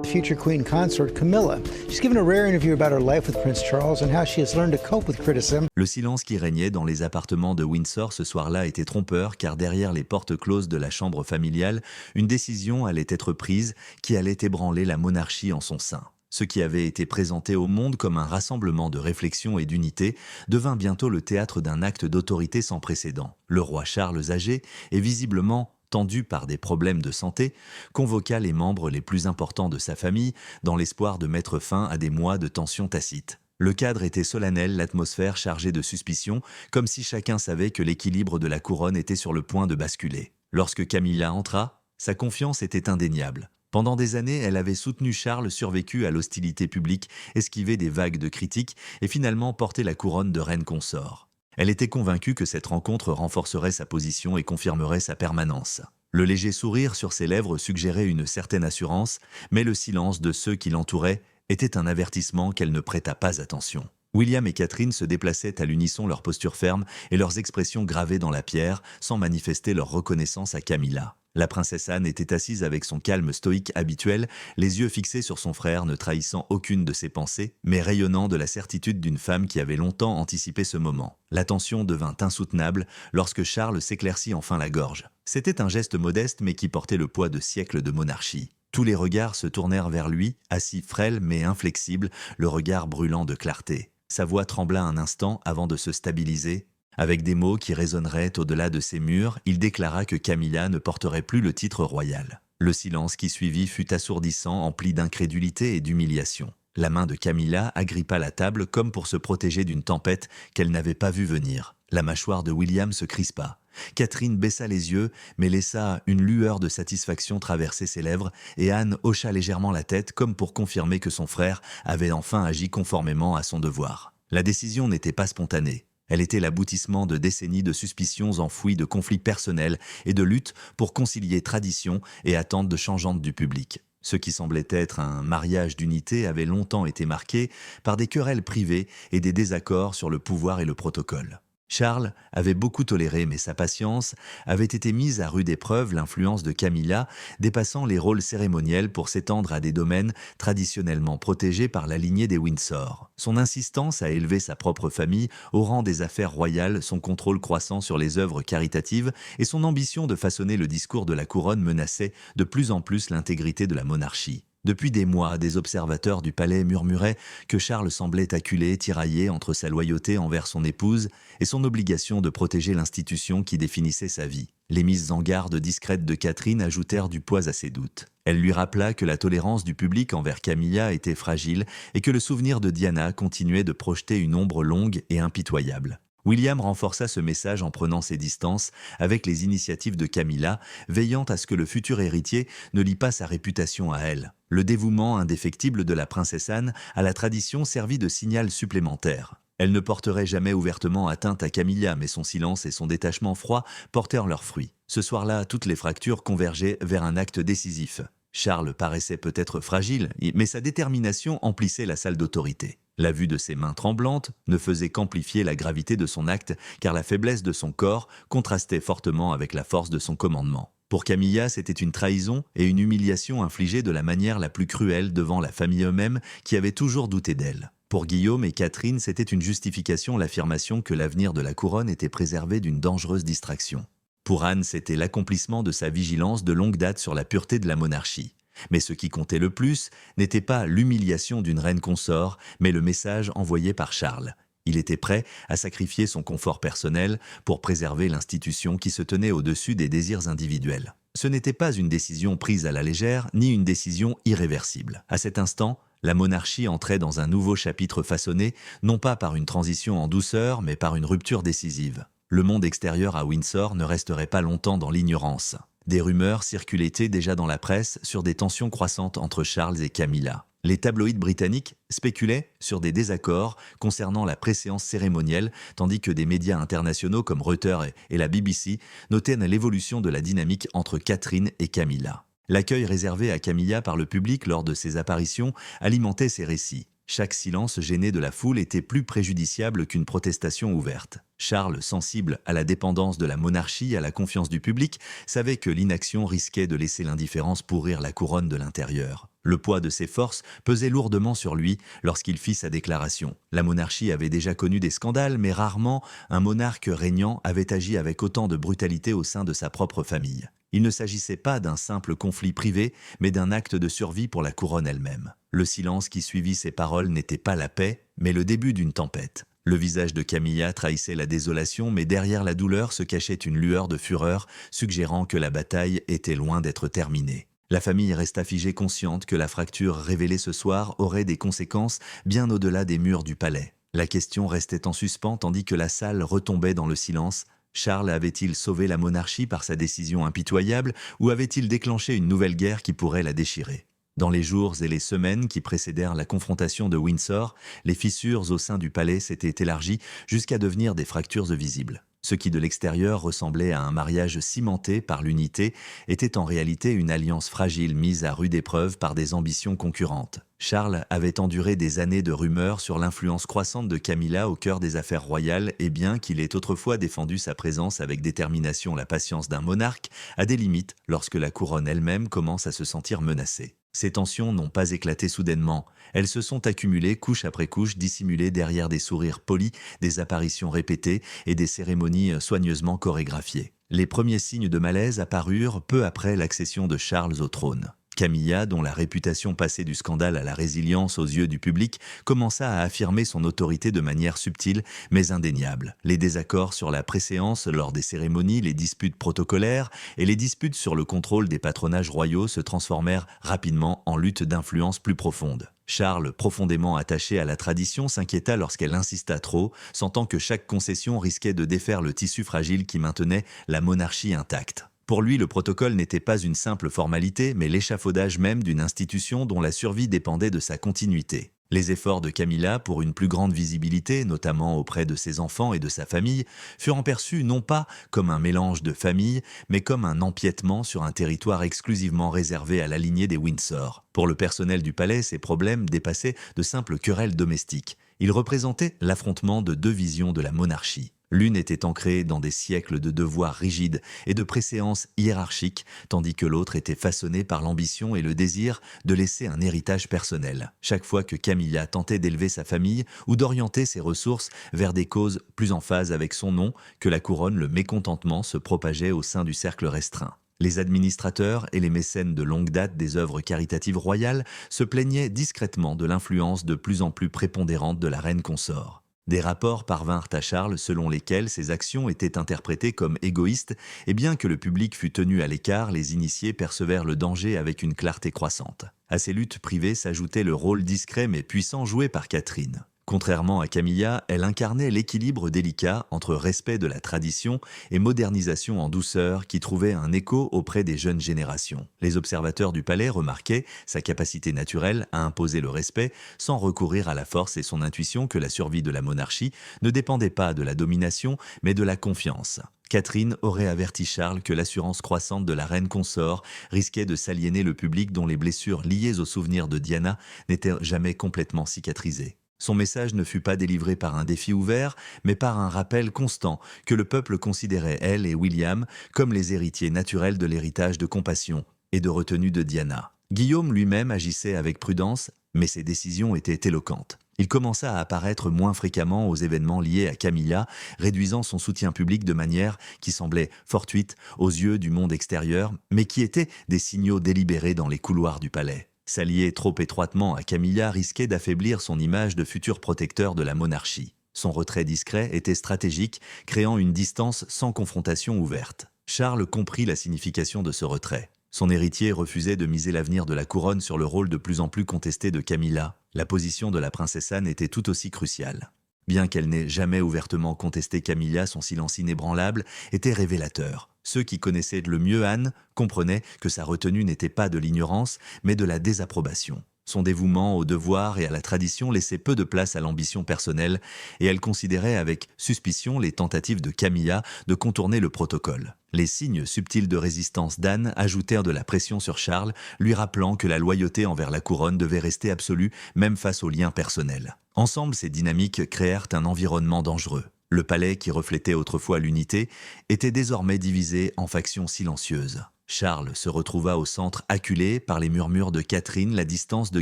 Future Queen consort Camilla. She's given a rare interview about her life with Prince Charles and how she has learned to cope with criticism. Le silence qui régnait dans les appartements de Windsor ce soir-là était trompeur car derrière les portes closes de la chambre familiale, une décision allait être prise qui allait ébranler la monarchie en son sein. Ce qui avait été présenté au monde comme un rassemblement de réflexion et d'unité devint bientôt le théâtre d'un acte d'autorité sans précédent. Le roi Charles âgé est visiblement tendu par des problèmes de santé, convoqua les membres les plus importants de sa famille dans l'espoir de mettre fin à des mois de tension tacite. Le cadre était solennel, l'atmosphère chargée de suspicion, comme si chacun savait que l'équilibre de la couronne était sur le point de basculer. Lorsque Camilla entra, sa confiance était indéniable. Pendant des années, elle avait soutenu Charles, survécu à l'hostilité publique, esquivé des vagues de critiques et finalement porté la couronne de reine consort. Elle était convaincue que cette rencontre renforcerait sa position et confirmerait sa permanence. Le léger sourire sur ses lèvres suggérait une certaine assurance, mais le silence de ceux qui l'entouraient était un avertissement qu'elle ne prêta pas attention. William et Catherine se déplaçaient à l'unisson, leur posture ferme et leurs expressions gravées dans la pierre, sans manifester leur reconnaissance à Camilla. La princesse Anne était assise avec son calme stoïque habituel, les yeux fixés sur son frère, ne trahissant aucune de ses pensées, mais rayonnant de la certitude d'une femme qui avait longtemps anticipé ce moment. La tension devint insoutenable lorsque Charles s'éclaircit enfin la gorge. C'était un geste modeste mais qui portait le poids de siècles de monarchie. Tous les regards se tournèrent vers lui, assis frêle mais inflexible, le regard brûlant de clarté. Sa voix trembla un instant avant de se stabiliser. Avec des mots qui résonneraient au-delà de ses murs, il déclara que Camilla ne porterait plus le titre royal. Le silence qui suivit fut assourdissant, empli d'incrédulité et d'humiliation. La main de Camilla agrippa la table comme pour se protéger d'une tempête qu'elle n'avait pas vue venir. La mâchoire de William se crispa. Catherine baissa les yeux, mais laissa une lueur de satisfaction traverser ses lèvres, et Anne hocha légèrement la tête comme pour confirmer que son frère avait enfin agi conformément à son devoir. La décision n'était pas spontanée. Elle était l'aboutissement de décennies de suspicions enfouies, de conflits personnels et de luttes pour concilier tradition et attentes changeantes du public. Ce qui semblait être un mariage d'unité avait longtemps été marqué par des querelles privées et des désaccords sur le pouvoir et le protocole. Charles avait beaucoup toléré, mais sa patience avait été mise à rude épreuve, l'influence de Camilla dépassant les rôles cérémoniels pour s'étendre à des domaines traditionnellement protégés par la lignée des Windsor. Son insistance à élever sa propre famille au rang des affaires royales, son contrôle croissant sur les œuvres caritatives et son ambition de façonner le discours de la couronne menaçaient de plus en plus l'intégrité de la monarchie. Depuis des mois, des observateurs du palais murmuraient que Charles semblait acculé, tiraillé entre sa loyauté envers son épouse et son obligation de protéger l'institution qui définissait sa vie. Les mises en garde discrètes de Catherine ajoutèrent du poids à ses doutes. Elle lui rappela que la tolérance du public envers Camilla était fragile et que le souvenir de Diana continuait de projeter une ombre longue et impitoyable. William renforça ce message en prenant ses distances avec les initiatives de Camilla, veillant à ce que le futur héritier ne lie pas sa réputation à elle. Le dévouement indéfectible de la princesse Anne à la tradition servit de signal supplémentaire. Elle ne porterait jamais ouvertement atteinte à Camilla, mais son silence et son détachement froid portèrent leurs fruits. Ce soir-là, toutes les fractures convergeaient vers un acte décisif. Charles paraissait peut-être fragile, mais sa détermination emplissait la salle d'autorité. La vue de ses mains tremblantes ne faisait qu'amplifier la gravité de son acte, car la faiblesse de son corps contrastait fortement avec la force de son commandement. Pour Camilla, c'était une trahison et une humiliation infligée de la manière la plus cruelle devant la famille eux-mêmes qui avait toujours douté d'elle. Pour Guillaume et Catherine, c'était une justification l'affirmation que l'avenir de la couronne était préservé d'une dangereuse distraction. Pour Anne, c'était l'accomplissement de sa vigilance de longue date sur la pureté de la monarchie. Mais ce qui comptait le plus n'était pas l'humiliation d'une reine consort, mais le message envoyé par Charles. Il était prêt à sacrifier son confort personnel pour préserver l'institution qui se tenait au-dessus des désirs individuels. Ce n'était pas une décision prise à la légère, ni une décision irréversible. À cet instant, la monarchie entrait dans un nouveau chapitre façonné, non pas par une transition en douceur, mais par une rupture décisive. Le monde extérieur à Windsor ne resterait pas longtemps dans l'ignorance. Des rumeurs circulaient déjà dans la presse sur des tensions croissantes entre Charles et Camilla. Les tabloïds britanniques spéculaient sur des désaccords concernant la préséance cérémonielle, tandis que des médias internationaux comme Reuters et la BBC notaient l'évolution de la dynamique entre Catherine et Camilla. L'accueil réservé à Camilla par le public lors de ses apparitions alimentait ses récits. Chaque silence gêné de la foule était plus préjudiciable qu'une protestation ouverte. Charles, sensible à la dépendance de la monarchie, à la confiance du public, savait que l'inaction risquait de laisser l'indifférence pourrir la couronne de l'intérieur. Le poids de ses forces pesait lourdement sur lui lorsqu'il fit sa déclaration. La monarchie avait déjà connu des scandales, mais rarement un monarque régnant avait agi avec autant de brutalité au sein de sa propre famille. Il ne s'agissait pas d'un simple conflit privé, mais d'un acte de survie pour la couronne elle-même. Le silence qui suivit ces paroles n'était pas la paix, mais le début d'une tempête. Le visage de Camilla trahissait la désolation, mais derrière la douleur se cachait une lueur de fureur, suggérant que la bataille était loin d'être terminée. La famille resta figée, consciente que la fracture révélée ce soir aurait des conséquences bien au-delà des murs du palais. La question restait en suspens tandis que la salle retombait dans le silence. Charles avait-il sauvé la monarchie par sa décision impitoyable ou avait-il déclenché une nouvelle guerre qui pourrait la déchirer ? Dans les jours et les semaines qui précédèrent la confrontation de Windsor, les fissures au sein du palais s'étaient élargies jusqu'à devenir des fractures visibles. Ce qui de l'extérieur ressemblait à un mariage cimenté par l'unité était en réalité une alliance fragile mise à rude épreuve par des ambitions concurrentes. Charles avait enduré des années de rumeurs sur l'influence croissante de Camilla au cœur des affaires royales et bien qu'il ait autrefois défendu sa présence avec détermination la patience d'un monarque a des limites lorsque la couronne elle-même commence à se sentir menacée. Ces tensions n'ont pas éclaté soudainement, elles se sont accumulées couche après couche, dissimulées derrière des sourires polis, des apparitions répétées et des cérémonies soigneusement chorégraphiées. Les premiers signes de malaise apparurent peu après l'accession de Charles au trône. Camilla, dont la réputation passait du scandale à la résilience aux yeux du public, commença à affirmer son autorité de manière subtile mais indéniable. Les désaccords sur la préséance lors des cérémonies, les disputes protocolaires et les disputes sur le contrôle des patronages royaux se transformèrent rapidement en luttes d'influence plus profondes. Charles, profondément attaché à la tradition, s'inquiéta lorsqu'elle insista trop, sentant que chaque concession risquait de défaire le tissu fragile qui maintenait la monarchie intacte. Pour lui, le protocole n'était pas une simple formalité, mais l'échafaudage même d'une institution dont la survie dépendait de sa continuité. Les efforts de Camilla pour une plus grande visibilité, notamment auprès de ses enfants et de sa famille, furent perçus non pas comme un mélange de familles, mais comme un empiètement sur un territoire exclusivement réservé à la lignée des Windsor. Pour le personnel du palais, ces problèmes dépassaient de simples querelles domestiques. Ils représentaient l'affrontement de deux visions de la monarchie. L'une était ancrée dans des siècles de devoirs rigides et de préséances hiérarchiques, tandis que l'autre était façonnée par l'ambition et le désir de laisser un héritage personnel. Chaque fois que Camilla tentait d'élever sa famille ou d'orienter ses ressources vers des causes plus en phase avec son nom, que la couronne, le mécontentement se propageait au sein du cercle restreint. Les administrateurs et les mécènes de longue date des œuvres caritatives royales se plaignaient discrètement de l'influence de plus en plus prépondérante de la reine consort. Des rapports parvinrent à Charles selon lesquels ses actions étaient interprétées comme égoïstes et bien que le public fût tenu à l'écart, les initiés percevèrent le danger avec une clarté croissante. À ces luttes privées s'ajoutait le rôle discret mais puissant joué par Catherine. Contrairement à Camilla, elle incarnait l'équilibre délicat entre respect de la tradition et modernisation en douceur qui trouvait un écho auprès des jeunes générations. Les observateurs du palais remarquaient sa capacité naturelle à imposer le respect sans recourir à la force et son intuition que la survie de la monarchie ne dépendait pas de la domination mais de la confiance. Catherine aurait averti Charles que l'assurance croissante de la reine consort risquait de s'aliéner le public dont les blessures liées au souvenir de Diana n'étaient jamais complètement cicatrisées. Son message ne fut pas délivré par un défi ouvert, mais par un rappel constant que le peuple considérait elle et William comme les héritiers naturels de l'héritage de compassion et de retenue de Diana. Guillaume lui-même agissait avec prudence, mais ses décisions étaient éloquentes. Il commença à apparaître moins fréquemment aux événements liés à Camilla, réduisant son soutien public de manière qui semblait fortuite aux yeux du monde extérieur, mais qui étaient des signaux délibérés dans les couloirs du palais. S'allier trop étroitement à Camilla risquait d'affaiblir son image de futur protecteur de la monarchie. Son retrait discret était stratégique, créant une distance sans confrontation ouverte. Charles comprit la signification de ce retrait. Son héritier refusait de miser l'avenir de la couronne sur le rôle de plus en plus contesté de Camilla. La position de la princesse Anne était tout aussi cruciale. Bien qu'elle n'ait jamais ouvertement contesté Camilla, son silence inébranlable était révélateur. Ceux qui connaissaient le mieux Anne comprenaient que sa retenue n'était pas de l'ignorance, mais de la désapprobation. Son dévouement au devoir et à la tradition laissait peu de place à l'ambition personnelle, et elle considérait avec suspicion les tentatives de Camilla de contourner le protocole. Les signes subtils de résistance d'Anne ajoutèrent de la pression sur Charles, lui rappelant que la loyauté envers la couronne devait rester absolue, même face aux liens personnels. Ensemble, ces dynamiques créèrent un environnement dangereux. Le palais, qui reflétait autrefois l'unité, était désormais divisé en factions silencieuses. Charles se retrouva au centre, acculé par les murmures de Catherine, la distance de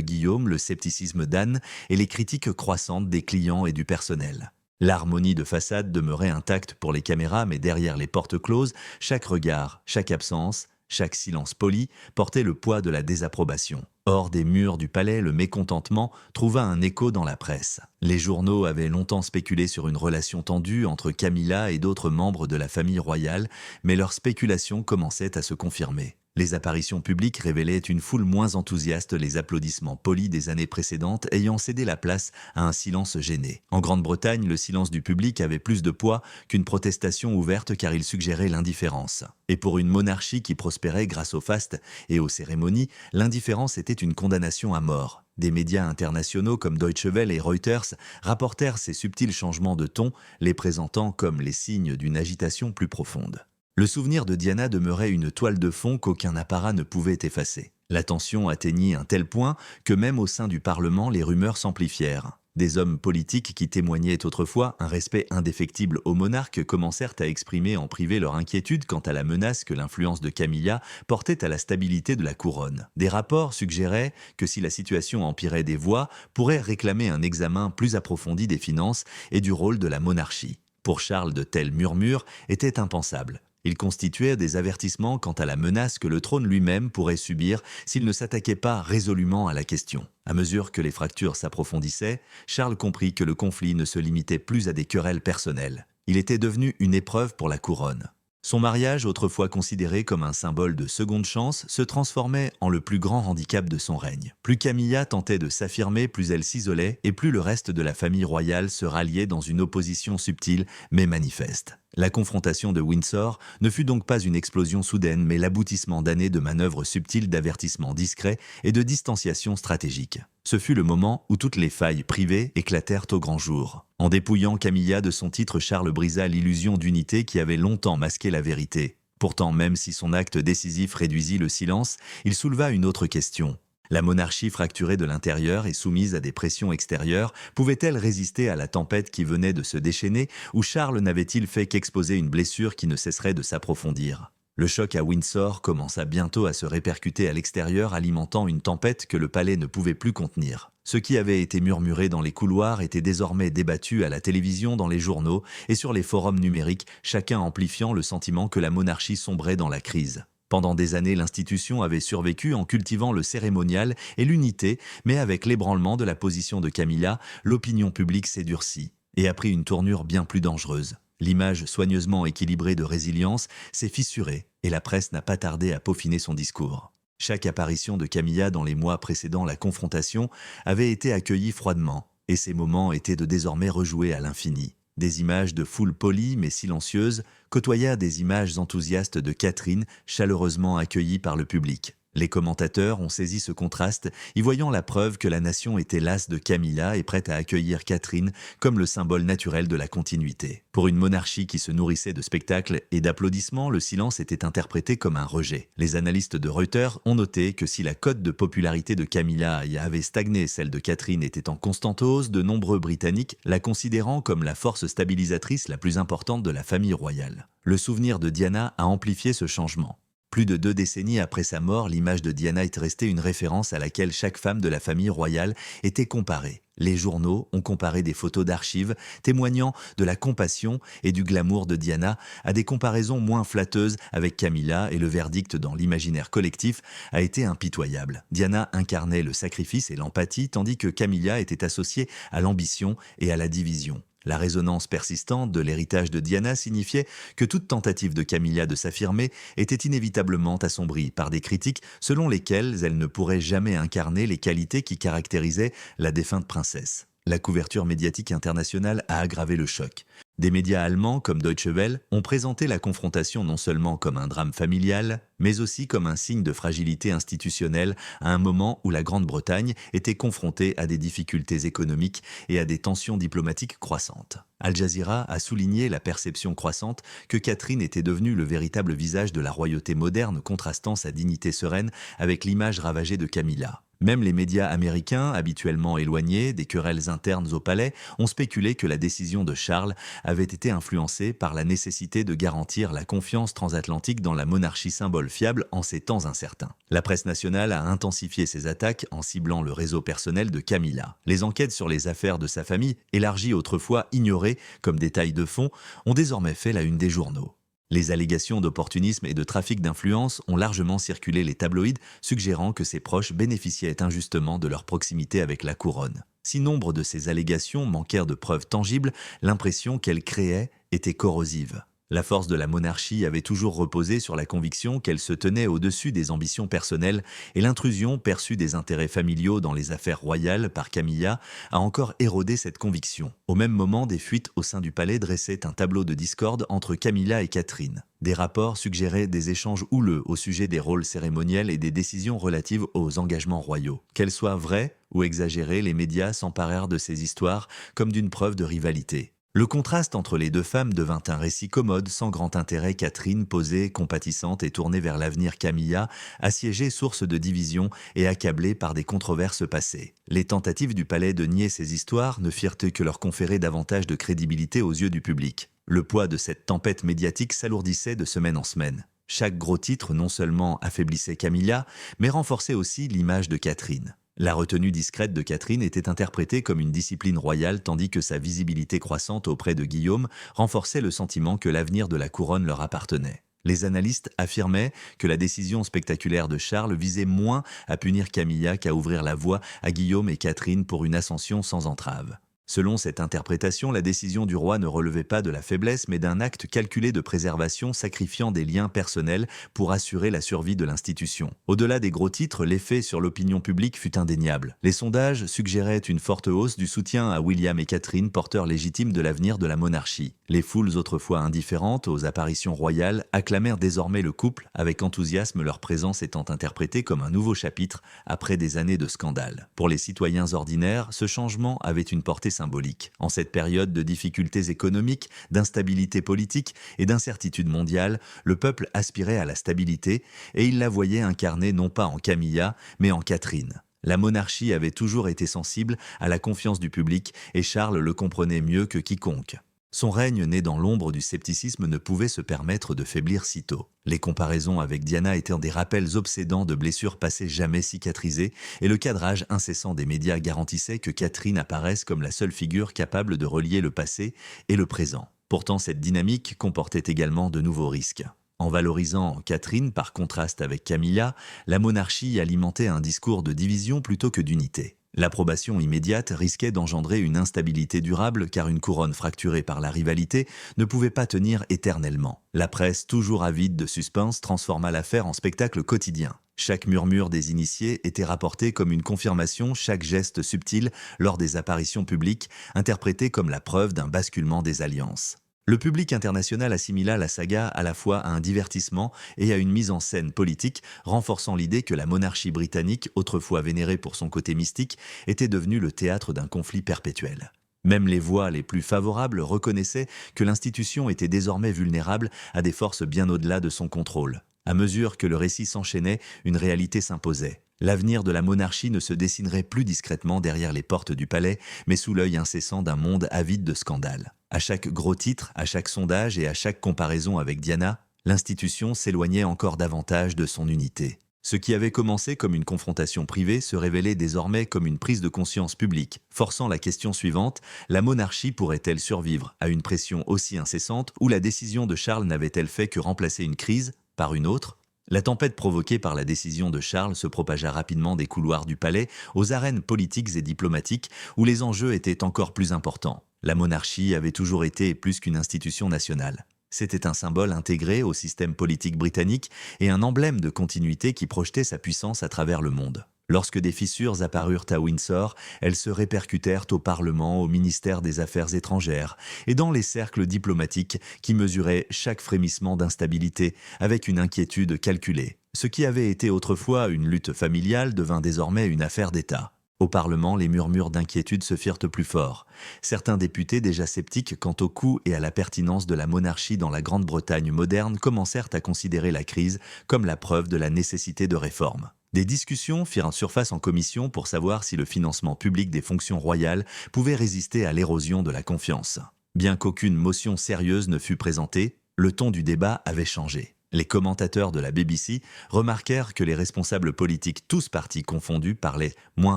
Guillaume, le scepticisme d'Anne et les critiques croissantes des clients et du personnel. L'harmonie de façade demeurait intacte pour les caméras, mais derrière les portes closes, chaque regard, chaque absence, chaque silence poli portait le poids de la désapprobation. Hors des murs du palais, le mécontentement trouva un écho dans la presse. Les journaux avaient longtemps spéculé sur une relation tendue entre Camilla et d'autres membres de la famille royale, mais leurs spéculations commençaient à se confirmer. Les apparitions publiques révélaient une foule moins enthousiaste, les applaudissements polis des années précédentes ayant cédé la place à un silence gêné. En Grande-Bretagne, le silence du public avait plus de poids qu'une protestation ouverte car il suggérait l'indifférence. Et pour une monarchie qui prospérait grâce aux fastes et aux cérémonies, l'indifférence était une condamnation à mort. Des médias internationaux comme Deutsche Welle et Reuters rapportèrent ces subtils changements de ton, les présentant comme les signes d'une agitation plus profonde. Le souvenir de Diana demeurait une toile de fond qu'aucun apparat ne pouvait effacer. La tension atteignit un tel point que même au sein du Parlement, les rumeurs s'amplifièrent. Des hommes politiques qui témoignaient autrefois un respect indéfectible au monarque commencèrent à exprimer en privé leur inquiétude quant à la menace que l'influence de Camilla portait à la stabilité de la couronne. Des rapports suggéraient que si la situation empirait, des voix pourraient réclamer un examen plus approfondi des finances et du rôle de la monarchie. Pour Charles, de tels murmures étaient impensables. Ils constituaient des avertissements quant à la menace que le trône lui-même pourrait subir s'il ne s'attaquait pas résolument à la question. À mesure que les fractures s'approfondissaient, Charles comprit que le conflit ne se limitait plus à des querelles personnelles. Il était devenu une épreuve pour la couronne. Son mariage, autrefois considéré comme un symbole de seconde chance, se transformait en le plus grand handicap de son règne. Plus Camilla tentait de s'affirmer, plus elle s'isolait, et plus le reste de la famille royale se ralliait dans une opposition subtile mais manifeste. La confrontation de Windsor ne fut donc pas une explosion soudaine, mais l'aboutissement d'années de manœuvres subtiles, d'avertissements discrets et de distanciation stratégique. Ce fut le moment où toutes les failles privées éclatèrent au grand jour. En dépouillant Camilla de son titre, Charles brisa l'illusion d'unité qui avait longtemps masqué la vérité. Pourtant, même si son acte décisif réduisit le silence, il souleva une autre question. La monarchie fracturée de l'intérieur et soumise à des pressions extérieures pouvait-elle résister à la tempête qui venait de se déchaîner, ou Charles n'avait-il fait qu'exposer une blessure qui ne cesserait de s'approfondir ? Le choc à Windsor commença bientôt à se répercuter à l'extérieur, alimentant une tempête que le palais ne pouvait plus contenir. Ce qui avait été murmuré dans les couloirs était désormais débattu à la télévision, dans les journaux et sur les forums numériques, chacun amplifiant le sentiment que la monarchie sombrait dans la crise. Pendant des années, l'institution avait survécu en cultivant le cérémonial et l'unité, mais avec l'ébranlement de la position de Camilla, l'opinion publique s'est durcie et a pris une tournure bien plus dangereuse. L'image soigneusement équilibrée de résilience s'est fissurée et la presse n'a pas tardé à peaufiner son discours. Chaque apparition de Camilla dans les mois précédant la confrontation avait été accueillie froidement, et ces moments étaient de désormais rejoués à l'infini. Des images de foule polies mais silencieuses côtoyèrent des images enthousiastes de Catherine, chaleureusement accueillies par le public. Les commentateurs ont saisi ce contraste, y voyant la preuve que la nation était lasse de Camilla et prête à accueillir Catherine comme le symbole naturel de la continuité. Pour une monarchie qui se nourrissait de spectacles et d'applaudissements, le silence était interprété comme un rejet. Les analystes de Reuters ont noté que si la cote de popularité de Camilla avait stagné, celle de Catherine était en constante hausse, de nombreux Britanniques la considérant comme la force stabilisatrice la plus importante de la famille royale. Le souvenir de Diana a amplifié ce changement. Plus de 2 décennies après sa mort, l'image de Diana est restée une référence à laquelle chaque femme de la famille royale était comparée. Les journaux ont comparé des photos d'archives témoignant de la compassion et du glamour de Diana à des comparaisons moins flatteuses avec Camilla, et le verdict dans l'imaginaire collectif a été impitoyable. Diana incarnait le sacrifice et l'empathie, tandis que Camilla était associée à l'ambition et à la division. La résonance persistante de l'héritage de Diana signifiait que toute tentative de Camilla de s'affirmer était inévitablement assombrie par des critiques selon lesquelles elle ne pourrait jamais incarner les qualités qui caractérisaient la défunte princesse. La couverture médiatique internationale a aggravé le choc. Des médias allemands comme Deutsche Welle ont présenté la confrontation non seulement comme un drame familial, mais aussi comme un signe de fragilité institutionnelle à un moment où la Grande-Bretagne était confrontée à des difficultés économiques et à des tensions diplomatiques croissantes. Al Jazeera a souligné la perception croissante que Catherine était devenue le véritable visage de la royauté moderne, contrastant sa dignité sereine avec l'image ravagée de Camilla. Même les médias américains, habituellement éloignés des querelles internes au palais, ont spéculé que la décision de Charles avait été influencée par la nécessité de garantir la confiance transatlantique dans la monarchie symbole fiable en ces temps incertains. La presse nationale a intensifié ses attaques en ciblant le réseau personnel de Camilla. Les enquêtes sur les affaires de sa famille, élargies autrefois ignorées comme détails de fond, ont désormais fait la une des journaux. Les allégations d'opportunisme et de trafic d'influence ont largement circulé les tabloïds, suggérant que ses proches bénéficiaient injustement de leur proximité avec la couronne. Si nombre de ces allégations manquèrent de preuves tangibles, l'impression qu'elles créaient était corrosive. La force de la monarchie avait toujours reposé sur la conviction qu'elle se tenait au-dessus des ambitions personnelles et l'intrusion perçue des intérêts familiaux dans les affaires royales par Camilla a encore érodé cette conviction. Au même moment, des fuites au sein du palais dressaient un tableau de discorde entre Camilla et Catherine. Des rapports suggéraient des échanges houleux au sujet des rôles cérémoniels et des décisions relatives aux engagements royaux. Qu'elles soient vraies ou exagérées, les médias s'emparèrent de ces histoires comme d'une preuve de rivalité. Le contraste entre les deux femmes devint un récit commode, sans grand intérêt. Catherine, posée, compatissante et tournée vers l'avenir, Camilla, assiégée, source de division et accablée par des controverses passées. Les tentatives du palais de nier ces histoires ne firent que leur conférer davantage de crédibilité aux yeux du public. Le poids de cette tempête médiatique s'alourdissait de semaine en semaine. Chaque gros titre non seulement affaiblissait Camilla, mais renforçait aussi l'image de Catherine. La retenue discrète de Catherine était interprétée comme une discipline royale, tandis que sa visibilité croissante auprès de Guillaume renforçait le sentiment que l'avenir de la couronne leur appartenait. Les analystes affirmaient que la décision spectaculaire de Charles visait moins à punir Camilla qu'à ouvrir la voie à Guillaume et Catherine pour une ascension sans entrave. Selon cette interprétation, la décision du roi ne relevait pas de la faiblesse, mais d'un acte calculé de préservation, sacrifiant des liens personnels pour assurer la survie de l'institution. Au-delà des gros titres, l'effet sur l'opinion publique fut indéniable. Les sondages suggéraient une forte hausse du soutien à William et Catherine, porteurs légitimes de l'avenir de la monarchie. Les foules autrefois indifférentes aux apparitions royales acclamèrent désormais le couple, avec enthousiasme, leur présence étant interprétée comme un nouveau chapitre après des années de scandales. Pour les citoyens ordinaires, ce changement avait une portée symbolique. En cette période de difficultés économiques, d'instabilité politique et d'incertitude mondiale, le peuple aspirait à la stabilité et il la voyait incarnée non pas en Camilla, mais en Catherine. La monarchie avait toujours été sensible à la confiance du public et Charles le comprenait mieux que quiconque. Son règne né dans l'ombre du scepticisme ne pouvait se permettre de faiblir si tôt. Les comparaisons avec Diana étaient des rappels obsédants de blessures passées jamais cicatrisées et le cadrage incessant des médias garantissait que Catherine apparaisse comme la seule figure capable de relier le passé et le présent. Pourtant, cette dynamique comportait également de nouveaux risques. En valorisant Catherine par contraste avec Camilla, la monarchie alimentait un discours de division plutôt que d'unité. L'approbation immédiate risquait d'engendrer une instabilité durable car une couronne fracturée par la rivalité ne pouvait pas tenir éternellement. La presse, toujours avide de suspense, transforma l'affaire en spectacle quotidien. Chaque murmure des initiés était rapporté comme une confirmation, chaque geste subtil lors des apparitions publiques interprété comme la preuve d'un basculement des alliances. Le public international assimila la saga à la fois à un divertissement et à une mise en scène politique, renforçant l'idée que la monarchie britannique, autrefois vénérée pour son côté mystique, était devenue le théâtre d'un conflit perpétuel. Même les voix les plus favorables reconnaissaient que l'institution était désormais vulnérable à des forces bien au-delà de son contrôle. À mesure que le récit s'enchaînait, une réalité s'imposait. L'avenir de la monarchie ne se dessinerait plus discrètement derrière les portes du palais, mais sous l'œil incessant d'un monde avide de scandales. À chaque gros titre, à chaque sondage et à chaque comparaison avec Diana, l'institution s'éloignait encore davantage de son unité. Ce qui avait commencé comme une confrontation privée se révélait désormais comme une prise de conscience publique, forçant la question suivante: la monarchie pourrait-elle survivre à une pression aussi incessante ou la décision de Charles n'avait-elle fait que remplacer une crise par une autre? La tempête provoquée par la décision de Charles se propagea rapidement des couloirs du palais aux arènes politiques et diplomatiques où les enjeux étaient encore plus importants. La monarchie avait toujours été plus qu'une institution nationale. C'était un symbole intégré au système politique britannique et un emblème de continuité qui projetait sa puissance à travers le monde. Lorsque des fissures apparurent à Windsor, elles se répercutèrent au Parlement, au ministère des Affaires étrangères et dans les cercles diplomatiques qui mesuraient chaque frémissement d'instabilité avec une inquiétude calculée. Ce qui avait été autrefois une lutte familiale devint désormais une affaire d'État. Au Parlement, les murmures d'inquiétude se firent plus forts. Certains députés, déjà sceptiques quant au coût et à la pertinence de la monarchie dans la Grande-Bretagne moderne, commencèrent à considérer la crise comme la preuve de la nécessité de réformes. Des discussions firent surface en commission pour savoir si le financement public des fonctions royales pouvait résister à l'érosion de la confiance. Bien qu'aucune motion sérieuse ne fut présentée, le ton du débat avait changé. Les commentateurs de la BBC remarquèrent que les responsables politiques, tous partis confondus, parlaient moins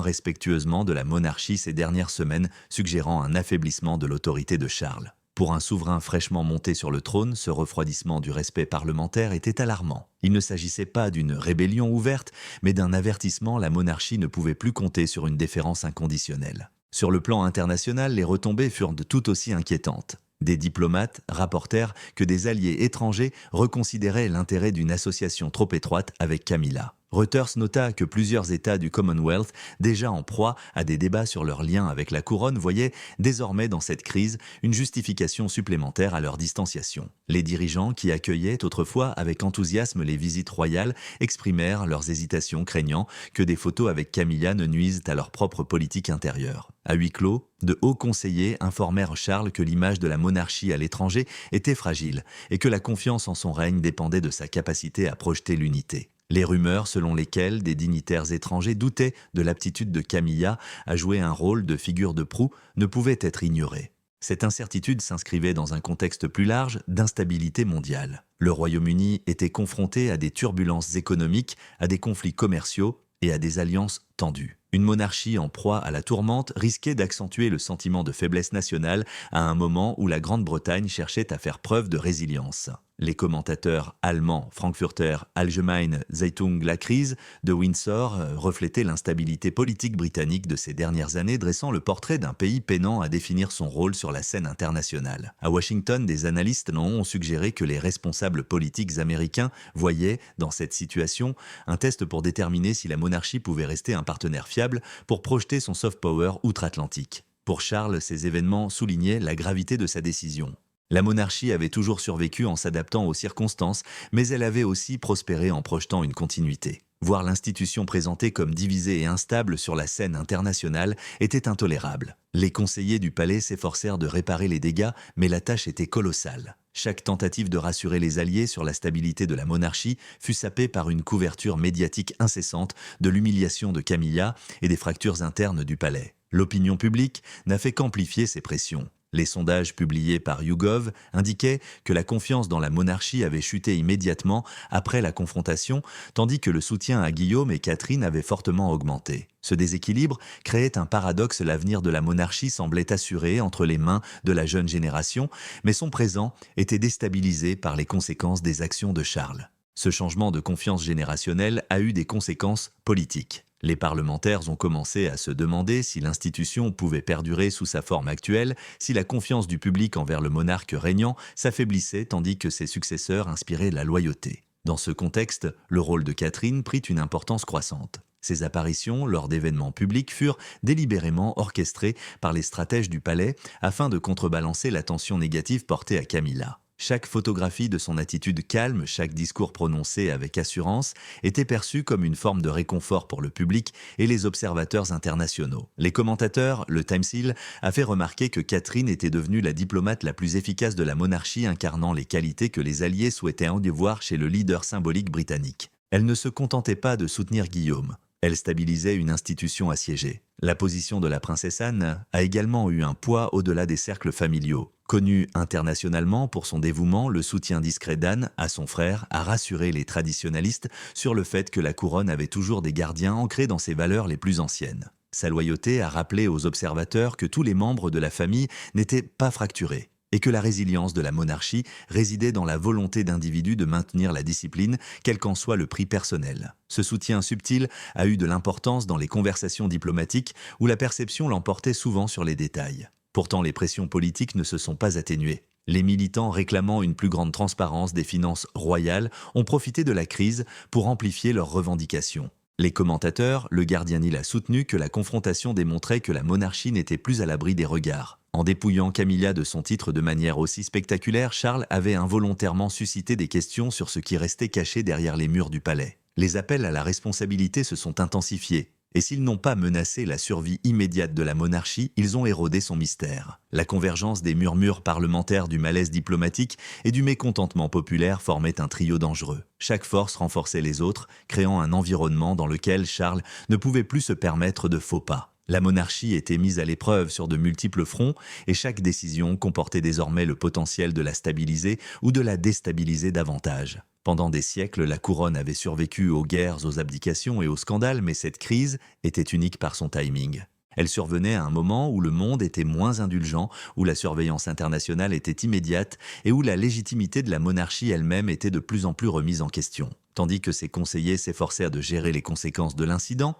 respectueusement de la monarchie ces dernières semaines, suggérant un affaiblissement de l'autorité de Charles. Pour un souverain fraîchement monté sur le trône, ce refroidissement du respect parlementaire était alarmant. Il ne s'agissait pas d'une rébellion ouverte, mais d'un avertissement: la monarchie ne pouvait plus compter sur une déférence inconditionnelle. Sur le plan international, les retombées furent tout aussi inquiétantes. Des diplomates rapportèrent que des alliés étrangers reconsidéraient l'intérêt d'une association trop étroite avec Camilla. Reuters nota que plusieurs États du Commonwealth, déjà en proie à des débats sur leur lien avec la couronne, voyaient désormais dans cette crise une justification supplémentaire à leur distanciation. Les dirigeants, qui accueillaient autrefois avec enthousiasme les visites royales, exprimèrent leurs hésitations, craignant que des photos avec Camilla ne nuisent à leur propre politique intérieure. À huis clos, de hauts conseillers informèrent Charles que l'image de la monarchie à l'étranger était fragile et que la confiance en son règne dépendait de sa capacité à projeter l'unité. Les rumeurs selon lesquelles des dignitaires étrangers doutaient de l'aptitude de Camilla à jouer un rôle de figure de proue ne pouvaient être ignorées. Cette incertitude s'inscrivait dans un contexte plus large d'instabilité mondiale. Le Royaume-Uni était confronté à des turbulences économiques, à des conflits commerciaux et à des alliances tendues. Une monarchie en proie à la tourmente risquait d'accentuer le sentiment de faiblesse nationale à un moment où la Grande-Bretagne cherchait à faire preuve de résilience. Les commentateurs allemands Frankfurter Allgemeine Zeitung La Crise de Windsor reflétaient l'instabilité politique britannique de ces dernières années, dressant le portrait d'un pays peinant à définir son rôle sur la scène internationale. À Washington, des analystes ont suggéré que les responsables politiques américains voyaient dans cette situation un test pour déterminer si la monarchie pouvait rester un partenaire fiable pour projeter son soft power outre-Atlantique. Pour Charles, ces événements soulignaient la gravité de sa décision. La monarchie avait toujours survécu en s'adaptant aux circonstances, mais elle avait aussi prospéré en projetant une continuité. Voir l'institution présentée comme divisée et instable sur la scène internationale était intolérable. Les conseillers du palais s'efforcèrent de réparer les dégâts, mais la tâche était colossale. Chaque tentative de rassurer les alliés sur la stabilité de la monarchie fut sapée par une couverture médiatique incessante de l'humiliation de Camilla et des fractures internes du palais. L'opinion publique n'a fait qu'amplifier ces pressions. Les sondages publiés par YouGov indiquaient que la confiance dans la monarchie avait chuté immédiatement après la confrontation, tandis que le soutien à Guillaume et Catherine avait fortement augmenté. Ce déséquilibre créait un paradoxe: l'avenir de la monarchie semblait assuré entre les mains de la jeune génération, mais son présent était déstabilisé par les conséquences des actions de Charles. Ce changement de confiance générationnelle a eu des conséquences politiques. Les parlementaires ont commencé à se demander si l'institution pouvait perdurer sous sa forme actuelle, si la confiance du public envers le monarque régnant s'affaiblissait tandis que ses successeurs inspiraient la loyauté. Dans ce contexte, le rôle de Catherine prit une importance croissante. Ses apparitions lors d'événements publics furent délibérément orchestrées par les stratèges du palais afin de contrebalancer l'attention négative portée à Camilla. Chaque photographie de son attitude calme, chaque discours prononcé avec assurance, était perçu comme une forme de réconfort pour le public et les observateurs internationaux. Les commentateurs, le Times Hill, a fait remarquer que Catherine était devenue la diplomate la plus efficace de la monarchie, incarnant les qualités que les Alliés souhaitaient en voir chez le leader symbolique britannique. Elle ne se contentait pas de soutenir Guillaume. Elle stabilisait une institution assiégée. La position de la princesse Anne a également eu un poids au-delà des cercles familiaux. Connue internationalement pour son dévouement, le soutien discret d'Anne à son frère a rassuré les traditionalistes sur le fait que la couronne avait toujours des gardiens ancrés dans ses valeurs les plus anciennes. Sa loyauté a rappelé aux observateurs que tous les membres de la famille n'étaient pas fracturés et que la résilience de la monarchie résidait dans la volonté d'individus de maintenir la discipline, quel qu'en soit le prix personnel. Ce soutien subtil a eu de l'importance dans les conversations diplomatiques où la perception l'emportait souvent sur les détails. Pourtant, les pressions politiques ne se sont pas atténuées. Les militants réclamant une plus grande transparence des finances royales ont profité de la crise pour amplifier leurs revendications. Les commentateurs, le Guardian a soutenu que la confrontation démontrait que la monarchie n'était plus à l'abri des regards. En dépouillant Camilla de son titre de manière aussi spectaculaire, Charles avait involontairement suscité des questions sur ce qui restait caché derrière les murs du palais. Les appels à la responsabilité se sont intensifiés. Et s'ils n'ont pas menacé la survie immédiate de la monarchie, ils ont érodé son mystère. La convergence des murmures parlementaires, du malaise diplomatique et du mécontentement populaire formait un trio dangereux. Chaque force renforçait les autres, créant un environnement dans lequel Charles ne pouvait plus se permettre de faux pas. La monarchie était mise à l'épreuve sur de multiples fronts et chaque décision comportait désormais le potentiel de la stabiliser ou de la déstabiliser davantage. Pendant des siècles, la couronne avait survécu aux guerres, aux abdications et aux scandales, mais cette crise était unique par son timing. Elle survenait à un moment où le monde était moins indulgent, où la surveillance internationale était immédiate et où la légitimité de la monarchie elle-même était de plus en plus remise en question. Tandis que ses conseillers s'efforcèrent de gérer les conséquences de l'incident,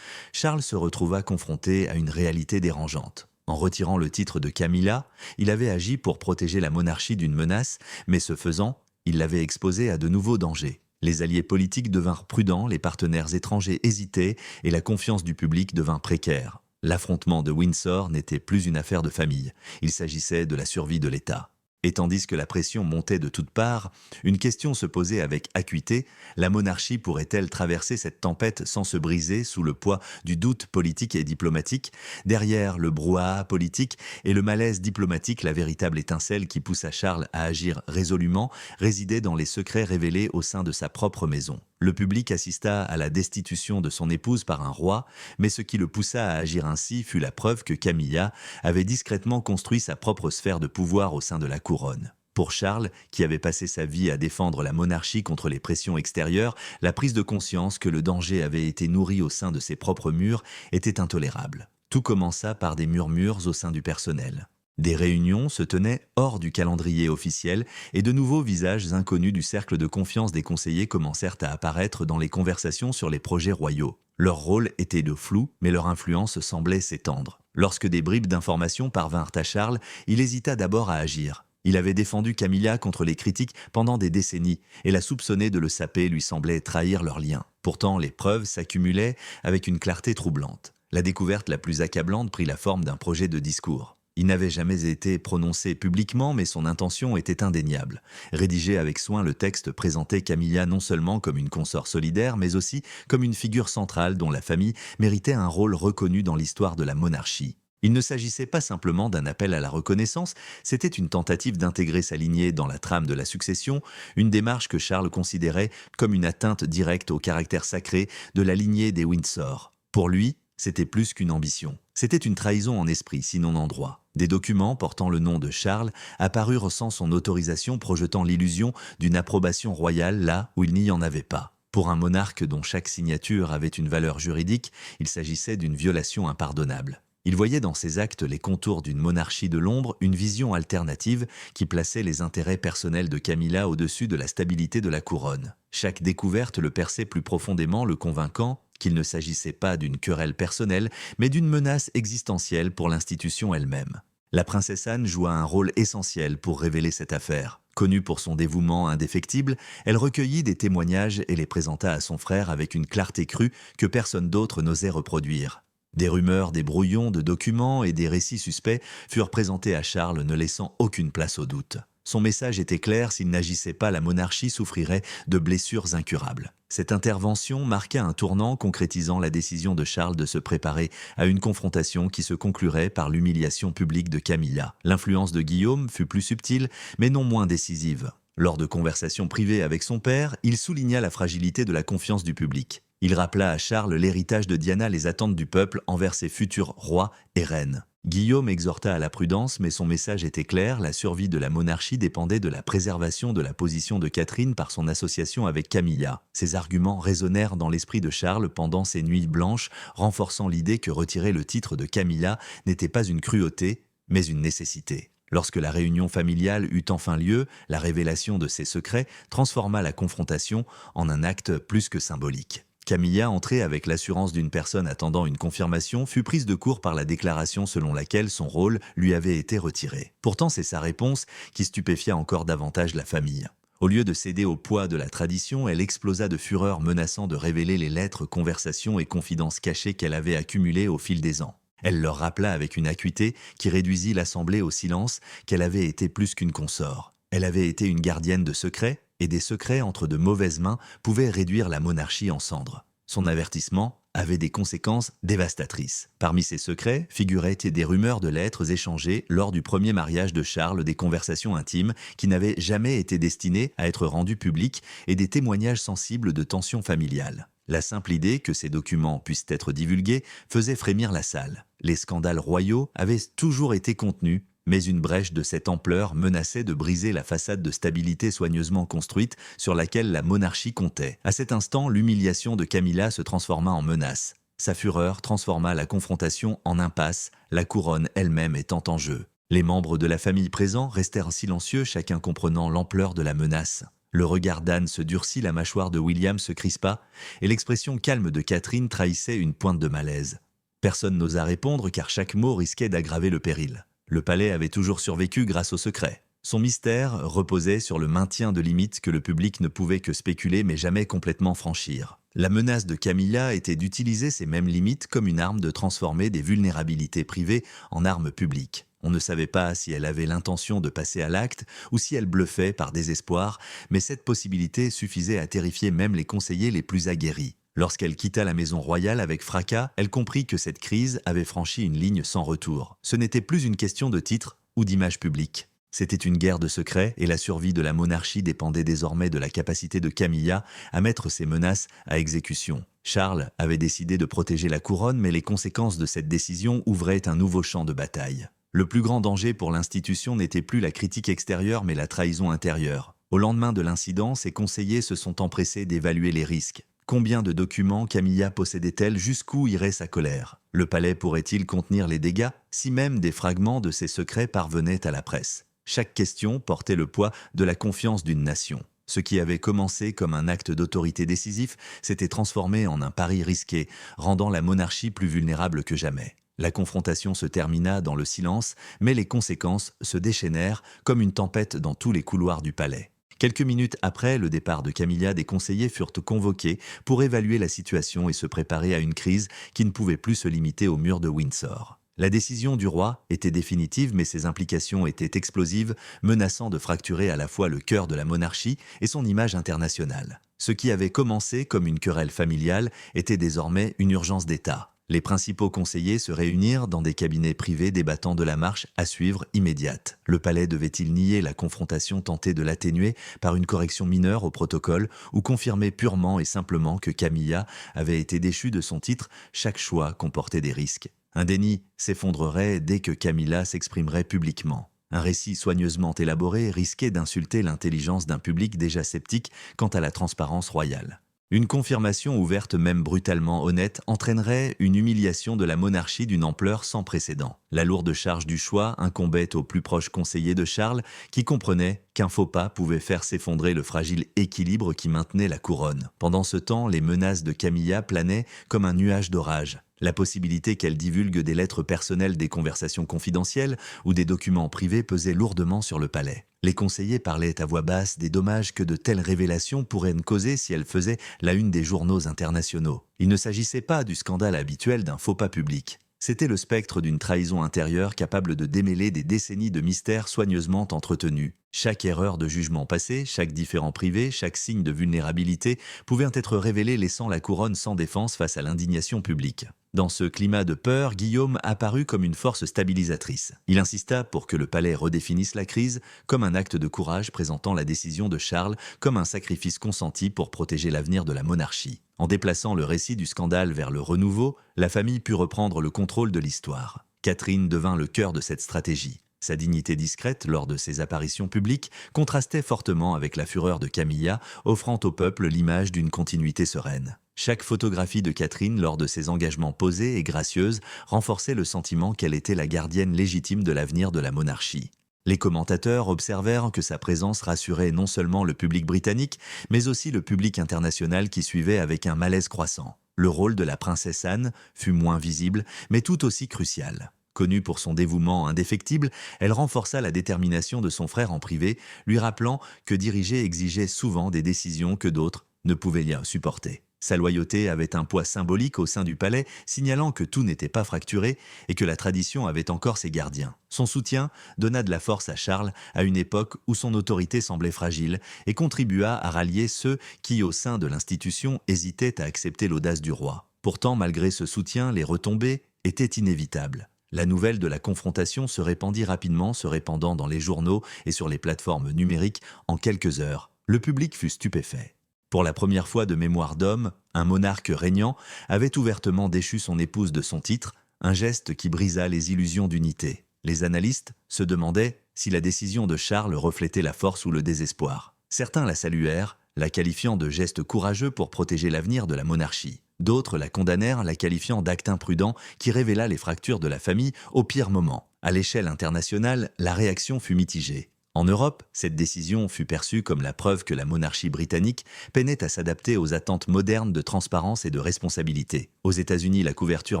Charles se retrouva confronté à une réalité dérangeante. En retirant le titre de Camilla, il avait agi pour protéger la monarchie d'une menace, mais ce faisant, il l'avait exposée à de nouveaux dangers. Les alliés politiques devinrent prudents, les partenaires étrangers hésitaient et la confiance du public devint précaire. L'affrontement de Windsor n'était plus une affaire de famille, il s'agissait de la survie de l'État. Et tandis que la pression montait de toutes parts, une question se posait avec acuité, la monarchie pourrait-elle traverser cette tempête sans se briser sous le poids du doute politique et diplomatique? Derrière le brouhaha politique et le malaise diplomatique, la véritable étincelle qui poussa Charles à agir résolument résidait dans les secrets révélés au sein de sa propre maison. Le public assista à la destitution de son épouse par un roi, mais ce qui le poussa à agir ainsi fut la preuve que Camilla avait discrètement construit sa propre sphère de pouvoir au sein de la couronne. Pour Charles, qui avait passé sa vie à défendre la monarchie contre les pressions extérieures, la prise de conscience que le danger avait été nourri au sein de ses propres murs était intolérable. Tout commença par des murmures au sein du personnel. Des réunions se tenaient hors du calendrier officiel et de nouveaux visages inconnus du cercle de confiance des conseillers commencèrent à apparaître dans les conversations sur les projets royaux. Leur rôle était de flou, mais leur influence semblait s'étendre. Lorsque des bribes d'informations parvinrent à Charles, il hésita d'abord à agir. Il avait défendu Camilla contre les critiques pendant des décennies, et la soupçonner de le saper lui semblait trahir leur lien. Pourtant, les preuves s'accumulaient avec une clarté troublante. La découverte la plus accablante prit la forme d'un projet de discours. Il n'avait jamais été prononcé publiquement, mais son intention était indéniable. Rédigé avec soin, le texte présentait Camilla non seulement comme une consort solidaire, mais aussi comme une figure centrale dont la famille méritait un rôle reconnu dans l'histoire de la monarchie. Il ne s'agissait pas simplement d'un appel à la reconnaissance, c'était une tentative d'intégrer sa lignée dans la trame de la succession, une démarche que Charles considérait comme une atteinte directe au caractère sacré de la lignée des Windsor. Pour lui, c'était plus qu'une ambition. C'était une trahison en esprit, sinon en droit. Des documents portant le nom de Charles apparurent sans son autorisation, projetant l'illusion d'une approbation royale là où il n'y en avait pas. Pour un monarque dont chaque signature avait une valeur juridique, il s'agissait d'une violation impardonnable. Il voyait dans ces actes les contours d'une monarchie de l'ombre, une vision alternative qui plaçait les intérêts personnels de Camilla au-dessus de la stabilité de la couronne. Chaque découverte le perçait plus profondément, le convainquant qu'il ne s'agissait pas d'une querelle personnelle, mais d'une menace existentielle pour l'institution elle-même. La princesse Anne joua un rôle essentiel pour révéler cette affaire. Connue pour son dévouement indéfectible, elle recueillit des témoignages et les présenta à son frère avec une clarté crue que personne d'autre n'osait reproduire. Des rumeurs, des brouillons de documents et des récits suspects furent présentés à Charles, ne laissant aucune place au doute. Son message était clair, s'il n'agissait pas, la monarchie souffrirait de blessures incurables. Cette intervention marqua un tournant concrétisant la décision de Charles de se préparer à une confrontation qui se conclurait par l'humiliation publique de Camilla. L'influence de Guillaume fut plus subtile, mais non moins décisive. Lors de conversations privées avec son père, il souligna la fragilité de la confiance du public. Il rappela à Charles l'héritage de Diana, les attentes du peuple envers ses futurs rois et reines. Guillaume exhorta à la prudence, mais son message était clair, la survie de la monarchie dépendait de la préservation de la position de Catherine par son association avec Camilla. Ces arguments résonnèrent dans l'esprit de Charles pendant ces nuits blanches, renforçant l'idée que retirer le titre de Camilla n'était pas une cruauté, mais une nécessité. Lorsque la réunion familiale eut enfin lieu, la révélation de ses secrets transforma la confrontation en un acte plus que symbolique. Camilla, entrée avec l'assurance d'une personne attendant une confirmation, fut prise de court par la déclaration selon laquelle son rôle lui avait été retiré. Pourtant, c'est sa réponse qui stupéfia encore davantage la famille. Au lieu de céder au poids de la tradition, elle explosa de fureur, menaçant de révéler les lettres, conversations et confidences cachées qu'elle avait accumulées au fil des ans. Elle leur rappela avec une acuité qui réduisit l'assemblée au silence qu'elle avait été plus qu'une consort. Elle avait été une gardienne de secrets, et des secrets entre de mauvaises mains pouvaient réduire la monarchie en cendres. Son avertissement avait des conséquences dévastatrices. Parmi ces secrets figuraient des rumeurs de lettres échangées lors du premier mariage de Charles, des conversations intimes qui n'avaient jamais été destinées à être rendues publiques et des témoignages sensibles de tensions familiales. La simple idée que ces documents puissent être divulgués faisait frémir la salle. Les scandales royaux avaient toujours été contenus, mais une brèche de cette ampleur menaçait de briser la façade de stabilité soigneusement construite sur laquelle la monarchie comptait. À cet instant, l'humiliation de Camilla se transforma en menace. Sa fureur transforma la confrontation en impasse, la couronne elle-même étant en jeu. Les membres de la famille présents restèrent silencieux, chacun comprenant l'ampleur de la menace. Le regard d'Anne se durcit, la mâchoire de William se crispa, et l'expression calme de Catherine trahissait une pointe de malaise. Personne n'osa répondre car chaque mot risquait d'aggraver le péril. Le palais avait toujours survécu grâce au secret. Son mystère reposait sur le maintien de limites que le public ne pouvait que spéculer mais jamais complètement franchir. La menace de Camilla était d'utiliser ces mêmes limites comme une arme, de transformer des vulnérabilités privées en armes publiques. On ne savait pas si elle avait l'intention de passer à l'acte ou si elle bluffait par désespoir, mais cette possibilité suffisait à terrifier même les conseillers les plus aguerris. Lorsqu'elle quitta la maison royale avec fracas, elle comprit que cette crise avait franchi une ligne sans retour. Ce n'était plus une question de titre ou d'image publique. C'était une guerre de secrets et la survie de la monarchie dépendait désormais de la capacité de Camilla à mettre ses menaces à exécution. Charles avait décidé de protéger la couronne, mais les conséquences de cette décision ouvraient un nouveau champ de bataille. Le plus grand danger pour l'institution n'était plus la critique extérieure mais la trahison intérieure. Au lendemain de l'incident, ses conseillers se sont empressés d'évaluer les risques. Combien de documents Camilla possédait-elle? Jusqu'où irait sa colère? Le palais pourrait-il contenir les dégâts si même des fragments de ses secrets parvenaient à la presse? Chaque question portait le poids de la confiance d'une nation. Ce qui avait commencé comme un acte d'autorité décisif s'était transformé en un pari risqué, rendant la monarchie plus vulnérable que jamais. La confrontation se termina dans le silence, mais les conséquences se déchaînèrent comme une tempête dans tous les couloirs du palais. Quelques minutes après le départ de Camilla, des conseillers furent convoqués pour évaluer la situation et se préparer à une crise qui ne pouvait plus se limiter aux murs de Windsor. La décision du roi était définitive, mais ses implications étaient explosives, menaçant de fracturer à la fois le cœur de la monarchie et son image internationale. Ce qui avait commencé comme une querelle familiale était désormais une urgence d'État. Les principaux conseillers se réunirent dans des cabinets privés débattant de la marche à suivre immédiate. Le palais devait-il nier la confrontation, tenter de l'atténuer par une correction mineure au protocole ou confirmer purement et simplement que Camilla avait été déchue de son titre? Chaque choix comportait des risques. Un déni s'effondrerait dès que Camilla s'exprimerait publiquement. Un récit soigneusement élaboré risquait d'insulter l'intelligence d'un public déjà sceptique quant à la transparence royale. Une confirmation ouverte, même brutalement honnête, entraînerait une humiliation de la monarchie d'une ampleur sans précédent. La lourde charge du choix incombait aux plus proches conseillers de Charles, qui comprenaient qu'un faux pas pouvait faire s'effondrer le fragile équilibre qui maintenait la couronne. Pendant ce temps, les menaces de Camilla planaient comme un nuage d'orage. La possibilité qu'elle divulgue des lettres personnelles, des conversations confidentielles ou des documents privés pesait lourdement sur le palais. Les conseillers parlaient à voix basse des dommages que de telles révélations pourraient causer si elles faisaient la une des journaux internationaux. Il ne s'agissait pas du scandale habituel d'un faux pas public. C'était le spectre d'une trahison intérieure capable de démêler des décennies de mystères soigneusement entretenus. Chaque erreur de jugement passé, chaque différend privé, chaque signe de vulnérabilité pouvait être révélé, laissant la couronne sans défense face à l'indignation publique. Dans ce climat de peur, Guillaume apparut comme une force stabilisatrice. Il insista pour que le palais redéfinisse la crise comme un acte de courage, présentant la décision de Charles comme un sacrifice consenti pour protéger l'avenir de la monarchie. En déplaçant le récit du scandale vers le renouveau, la famille put reprendre le contrôle de l'histoire. Catherine devint le cœur de cette stratégie. Sa dignité discrète lors de ses apparitions publiques contrastait fortement avec la fureur de Camilla, offrant au peuple l'image d'une continuité sereine. Chaque photographie de Catherine lors de ses engagements posés et gracieuse renforçait le sentiment qu'elle était la gardienne légitime de l'avenir de la monarchie. Les commentateurs observèrent que sa présence rassurait non seulement le public britannique, mais aussi le public international qui suivait avec un malaise croissant. Le rôle de la princesse Anne fut moins visible, mais tout aussi crucial. Connue pour son dévouement indéfectible, elle renforça la détermination de son frère en privé, lui rappelant que diriger exigeait souvent des décisions que d'autres ne pouvaient bien supporter. Sa loyauté avait un poids symbolique au sein du palais, signalant que tout n'était pas fracturé et que la tradition avait encore ses gardiens. Son soutien donna de la force à Charles à une époque où son autorité semblait fragile et contribua à rallier ceux qui, au sein de l'institution, hésitaient à accepter l'audace du roi. Pourtant, malgré ce soutien, les retombées étaient inévitables. La nouvelle de la confrontation se répandit rapidement, se répandant dans les journaux et sur les plateformes numériques en quelques heures. Le public fut stupéfait. Pour la première fois de mémoire d'homme, un monarque régnant avait ouvertement déchu son épouse de son titre, un geste qui brisa les illusions d'unité. Les analystes se demandaient si la décision de Charles reflétait la force ou le désespoir. Certains la saluèrent, la qualifiant de geste courageux pour protéger l'avenir de la monarchie. D'autres la condamnèrent, la qualifiant d'acte imprudent qui révéla les fractures de la famille au pire moment. À l'échelle internationale, la réaction fut mitigée. En Europe, cette décision fut perçue comme la preuve que la monarchie britannique peinait à s'adapter aux attentes modernes de transparence et de responsabilité. Aux États-Unis, la couverture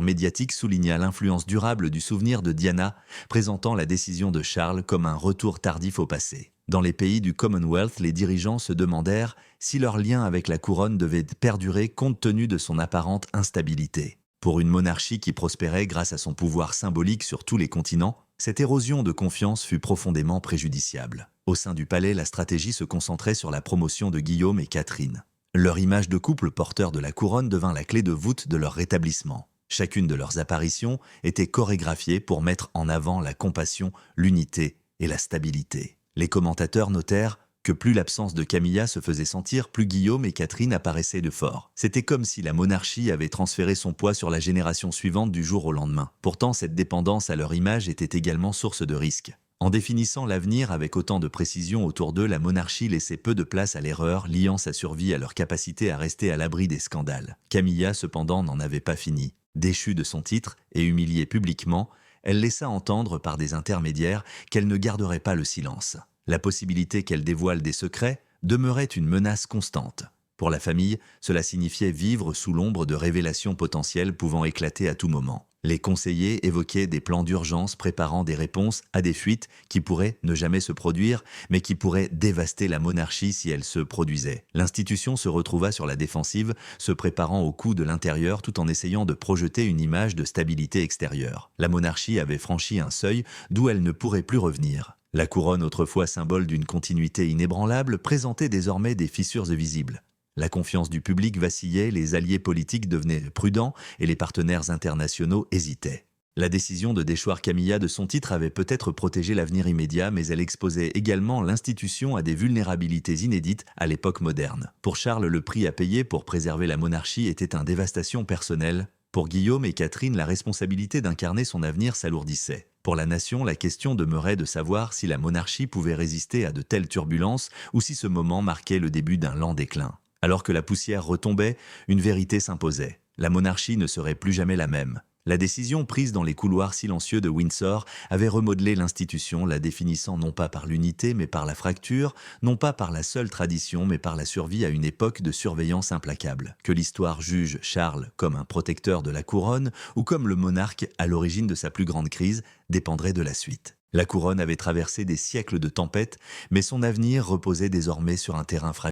médiatique souligna l'influence durable du souvenir de Diana, présentant la décision de Charles comme un retour tardif au passé. Dans les pays du Commonwealth, les dirigeants se demandèrent si leur lien avec la couronne devait perdurer compte tenu de son apparente instabilité. Pour une monarchie qui prospérait grâce à son pouvoir symbolique sur tous les continents, cette érosion de confiance fut profondément préjudiciable. Au sein du palais, la stratégie se concentrait sur la promotion de Guillaume et Catherine. Leur image de couple porteur de la couronne devint la clé de voûte de leur rétablissement. Chacune de leurs apparitions était chorégraphiée pour mettre en avant la compassion, l'unité et la stabilité. Les commentateurs notèrent que plus l'absence de Camilla se faisait sentir, plus Guillaume et Catherine apparaissaient de fort. C'était comme si la monarchie avait transféré son poids sur la génération suivante du jour au lendemain. Pourtant, cette dépendance à leur image était également source de risques. En définissant l'avenir avec autant de précision autour d'eux, la monarchie laissait peu de place à l'erreur, liant sa survie à leur capacité à rester à l'abri des scandales. Camilla, cependant, n'en avait pas fini. Déchue de son titre et humiliée publiquement, elle laissa entendre par des intermédiaires qu'elle ne garderait pas le silence. La possibilité qu'elle dévoile des secrets demeurait une menace constante. Pour la famille, cela signifiait vivre sous l'ombre de révélations potentielles pouvant éclater à tout moment. Les conseillers évoquaient des plans d'urgence préparant des réponses à des fuites qui pourraient ne jamais se produire, mais qui pourraient dévaster la monarchie si elles se produisaient. L'institution se retrouva sur la défensive, se préparant au coup de l'intérieur tout en essayant de projeter une image de stabilité extérieure. La monarchie avait franchi un seuil d'où elle ne pourrait plus revenir. La couronne, autrefois symbole d'une continuité inébranlable, présentait désormais des fissures visibles. La confiance du public vacillait, les alliés politiques devenaient prudents et les partenaires internationaux hésitaient. La décision de déchoir Camilla de son titre avait peut-être protégé l'avenir immédiat, mais elle exposait également l'institution à des vulnérabilités inédites à l'époque moderne. Pour Charles, le prix à payer pour préserver la monarchie était une dévastation personnelle. Pour Guillaume et Catherine, la responsabilité d'incarner son avenir s'alourdissait. Pour la nation, la question demeurait de savoir si la monarchie pouvait résister à de telles turbulences ou si ce moment marquait le début d'un lent déclin. Alors que la poussière retombait, une vérité s'imposait. La monarchie ne serait plus jamais la même. La décision prise dans les couloirs silencieux de Windsor avait remodelé l'institution, la définissant non pas par l'unité mais par la fracture, non pas par la seule tradition mais par la survie à une époque de surveillance implacable. Que l'histoire juge Charles comme un protecteur de la couronne ou comme le monarque à l'origine de sa plus grande crise dépendrait de la suite. La couronne avait traversé des siècles de tempêtes, mais son avenir reposait désormais sur un terrain fragile.